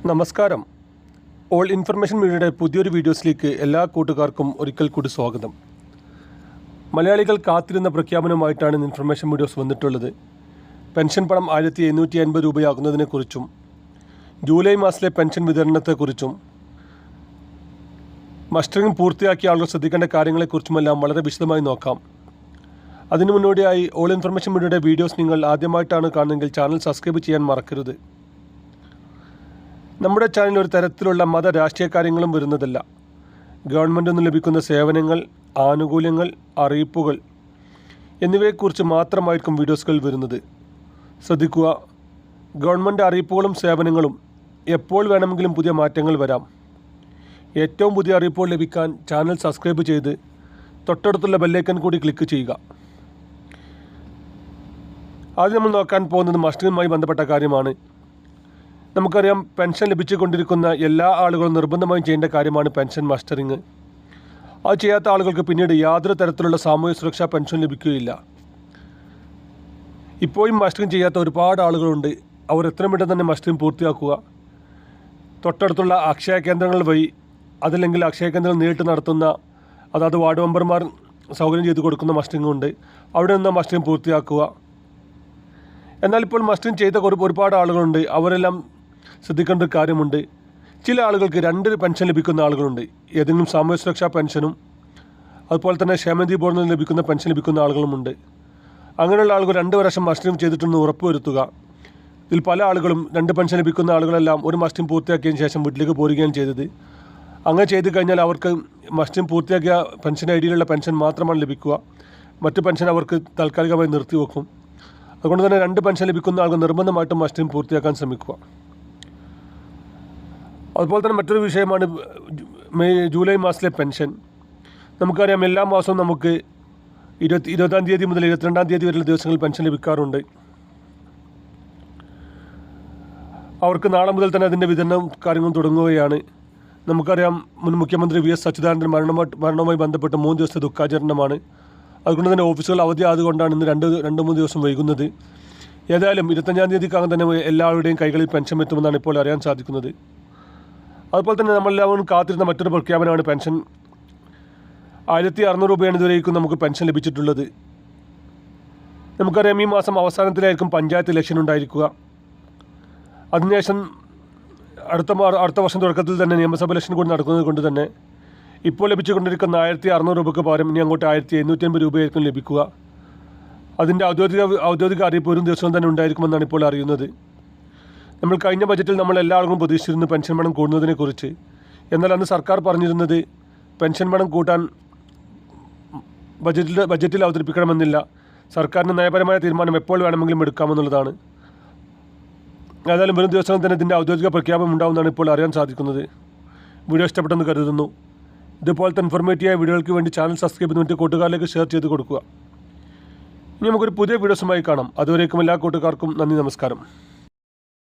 നമസ്കാരം. All information മീഡിയയുടെ പുതിയൊരു വീഡിയോസിലേക്ക് എല്ലാ കൂട്ടുകാർക്കും ഒരിക്കൽ കൂടി സ്വാഗതം. മലയാളികൾ കാത്തിരുന്ന പ്രഖ്യാപനമായിട്ടാണ് ഇൻഫർമേഷൻ വീഡിയോസ് വന്നിട്ടുള്ളത്. പെൻഷൻ പണം 1750 രൂപയാകുന്നതിനെക്കുറിച്ചും ജൂലൈ മാസത്തിലെ പെൻഷൻ വിതരണത്തെക്കുറിച്ചും മസ്റ്ററിംഗ് പൂർത്തിയാക്കിയ ആളുകൾ ശ്രദ്ധിക്കേണ്ട കാര്യങ്ങളെക്കുറിച്ചുമെല്ലാം വളരെ വിശദമായി നോക്കാം. അതിനു മുന്നോടിയായി ഓൾ ഇൻഫർമേഷൻ മീഡിയയുടെ വീഡിയോസ് നിങ്ങൾ ആദ്യമായിട്ടാണ് കാണുന്നതെങ്കിൽ ചാനൽ സബ്സ്ക്രൈബ് ചെയ്യാൻ മറക്കരുത്. നമ്മുടെ ചാനലിൽ ഒരു തരത്തിലുള്ള മത രാഷ്ട്രീയ കാര്യങ്ങളും വരുന്നതല്ല. ഗവൺമെൻറ് നിന്ന് ലഭിക്കുന്ന സേവനങ്ങൾ, ആനുകൂല്യങ്ങൾ, അറിയിപ്പുകൾ എന്നിവയെക്കുറിച്ച് മാത്രമായിരിക്കും വീഡിയോസുകൾ വരുന്നത്. ശ്രദ്ധിക്കുക, ഗവൺമെൻറ് അറിയിപ്പുകളും സേവനങ്ങളും എപ്പോൾ വേണമെങ്കിലും പുതിയ മാറ്റങ്ങൾ വരാം. ഏറ്റവും പുതിയ അറിയിപ്പുകൾ ലഭിക്കാൻ ചാനൽ സബ്സ്ക്രൈബ് ചെയ്ത് തൊട്ടടുത്തുള്ള ബെല്ലൈക്കൺ കൂടി ക്ലിക്ക് ചെയ്യുക. ആദ്യം നമ്മൾ നോക്കാൻ പോകുന്നത് മസ്റ്ററിങ്ങുമായി ബന്ധപ്പെട്ട കാര്യമാണ്. നമുക്കറിയാം, പെൻഷൻ ലഭിച്ചുകൊണ്ടിരിക്കുന്ന എല്ലാ ആളുകളും നിർബന്ധമായും ചെയ്യേണ്ട കാര്യമാണ് പെൻഷൻ മസ്റ്ററിങ്. അത് ചെയ്യാത്ത ആളുകൾക്ക് പിന്നീട് യാതൊരു തരത്തിലുള്ള സാമൂഹ്യ സുരക്ഷാ പെൻഷൻ ലഭിക്കുകയില്ല. ഇപ്പോഴും മസ്റ്ററിങ് ചെയ്യാത്ത ഒരുപാട് ആളുകളുണ്ട്. അവർ എത്രയും പെട്ടെന്ന് തന്നെ മസ്റ്ററിങ് പൂർത്തിയാക്കുക. തൊട്ടടുത്തുള്ള അക്ഷയ കേന്ദ്രങ്ങൾ വഴി, അതല്ലെങ്കിൽ അക്ഷയ കേന്ദ്രങ്ങൾ നേരിട്ട് നടത്തുന്ന, അതായത് വാർഡ് മെമ്പർമാർ സൗകര്യം ചെയ്ത് കൊടുക്കുന്ന മസ്റ്ററിങ് ഉണ്ട്. അവിടെ നിന്ന് മസ്റ്ററിങ് പൂർത്തിയാക്കുക. എന്നാൽ ഇപ്പോൾ മസ്റ്ററിങ് ചെയ്ത ഒരുപാട് ആളുകളുണ്ട്. അവരെല്ലാം ശ്രദ്ധിക്കേണ്ട ഒരു കാര്യമുണ്ട്. ചില ആളുകൾക്ക് 2 പെൻഷൻ ലഭിക്കുന്ന ആളുകളുണ്ട്. ഏതെങ്കിലും സാമൂഹ്യ സുരക്ഷാ പെൻഷനും അതുപോലെ തന്നെ ക്ഷേമനിധി ബോർഡിൽ നിന്ന് ലഭിക്കുന്ന പെൻഷൻ ലഭിക്കുന്ന ആളുകളുമുണ്ട്. അങ്ങനെയുള്ള ആളുകൾ 2 വർഷം മസ്റ്ററിങ് ചെയ്തിട്ടുണ്ടെന്ന് ഉറപ്പുവരുത്തുക. ഇതിൽ പല ആളുകളും 2 പെൻഷൻ ലഭിക്കുന്ന ആളുകളെല്ലാം ഒരു മസ്റ്ററിങ് പൂർത്തിയാക്കിയതിന് ശേഷം വീട്ടിലേക്ക് പോരുകയാണ് ചെയ്തത്. അങ്ങനെ ചെയ്തു കഴിഞ്ഞാൽ അവർക്ക് മസ്റ്ററിങ് പൂർത്തിയാക്കിയ പെൻഷൻ ഐഡിയിലുള്ള പെൻഷൻ മാത്രമാണ് ലഭിക്കുക. മറ്റു പെൻഷൻ അവർക്ക് താൽക്കാലികമായി നിർത്തിവെക്കും. അതുകൊണ്ട് തന്നെ 2 പെൻഷൻ ലഭിക്കുന്ന ആളുകൾ നിർബന്ധമായിട്ടും മസ്റ്ററിങ് പൂർത്തിയാക്കാൻ ശ്രമിക്കുക. അതുപോലെ തന്നെ മറ്റൊരു വിഷയമാണ് ജൂലൈ മാസത്തിലെ പെൻഷൻ. നമുക്കറിയാം, എല്ലാ മാസവും നമുക്ക് 20 തീയതി മുതൽ 22 തീയതി വരെയുള്ള ദിവസങ്ങളിൽ പെൻഷൻ ലഭിക്കാറുണ്ട്. അവർക്ക് നാളെ മുതൽ തന്നെ അതിൻ്റെ വിതരണം കാര്യങ്ങളും തുടങ്ങുകയാണ്. നമുക്കറിയാം, മുൻ മുഖ്യമന്ത്രി VS അച്യുതാനന്ദൻ മരണവുമായി ബന്ധപ്പെട്ട് 3 ദിവസത്തെ ദുഃഖാചരണമാണ്. അതുകൊണ്ട് തന്നെ ഓഫീസുകൾ അവധി ആയതുകൊണ്ടാണ് ഇന്ന് 2-3 ദിവസം വൈകുന്നത്. ഏതായാലും 25 തീയതിക്കകം തന്നെ എല്ലാവരുടെയും കൈകളിൽ പെൻഷൻ എത്തുമെന്നാണ് ഇപ്പോൾ അറിയാൻ സാധിക്കുന്നത്. അതുപോലെ തന്നെ നമ്മളെല്ലാവരും കാത്തിരുന്ന മറ്റൊരു പ്രഖ്യാപനമാണ് പെൻഷൻ. 1600 രൂപയാണ് ഇതുവരേക്കും നമുക്ക് പെൻഷൻ ലഭിച്ചിട്ടുള്ളത്. നമുക്കറിയാം, ഈ മാസം അവസാനത്തിലായിരിക്കും പഞ്ചായത്ത് ഇലക്ഷൻ ഉണ്ടായിരിക്കുക. അതിനുശേഷം അടുത്ത വർഷം തുടക്കത്തിൽ തന്നെ നിയമസഭ ഇലക്ഷൻ കൂടി നടക്കുന്നത് കൊണ്ട് തന്നെ ഇപ്പോൾ ലഭിച്ചുകൊണ്ടിരിക്കുന്ന 1600 രൂപയ്ക്ക് പകരം ഇനി അങ്ങോട്ട് 1750 രൂപയായിരിക്കും ലഭിക്കുക. അതിൻ്റെ ഔദ്യോഗിക അറിയിപ്പ് ഒരു ദിവസം തന്നെ ഉണ്ടായിരിക്കുമെന്നാണ് ഇപ്പോൾ അറിയുന്നത്. നമ്മൾ കഴിഞ്ഞ ബജറ്റിൽ എല്ലാ ആളുകളും പ്രതീക്ഷിച്ചിരുന്നു പെൻഷൻ പണം കൂടുന്നതിനെക്കുറിച്ച്. എന്നാൽ അന്ന് സർക്കാർ പറഞ്ഞിരുന്നത് പെൻഷൻ പണം കൂട്ടാൻ ബജറ്റിൽ അവതരിപ്പിക്കണമെന്നില്ല, സർക്കാരിന് നയപരമായ തീരുമാനം എപ്പോൾ വേണമെങ്കിലും എടുക്കാമെന്നുള്ളതാണ്. ഏതായാലും വരും ദിവസങ്ങൾ തന്നെ ഇതിൻ്റെ ഔദ്യോഗിക പ്രഖ്യാപനം ഉണ്ടാവുമെന്നാണ് ഇപ്പോൾ അറിയാൻ സാധിക്കുന്നത്. വീഡിയോ ഇഷ്ടപ്പെട്ടെന്ന് കരുതുന്നു. ഇതുപോലത്തെ ഇൻഫോർമേറ്റീവായ വീഡിയോകൾക്ക് വേണ്ടി ചാനൽ സബ്സ്ക്രൈബ് ചെയ്തിട്ട് കൂട്ടുകാരിലേക്ക് ഷെയർ ചെയ്ത് കൊടുക്കുക. ഇനി നമുക്കൊരു പുതിയ വീഡിയോസുമായി കാണാം. അതുവരേക്കും എല്ലാ കൂട്ടുകാർക്കും നന്ദി, നമസ്കാരം.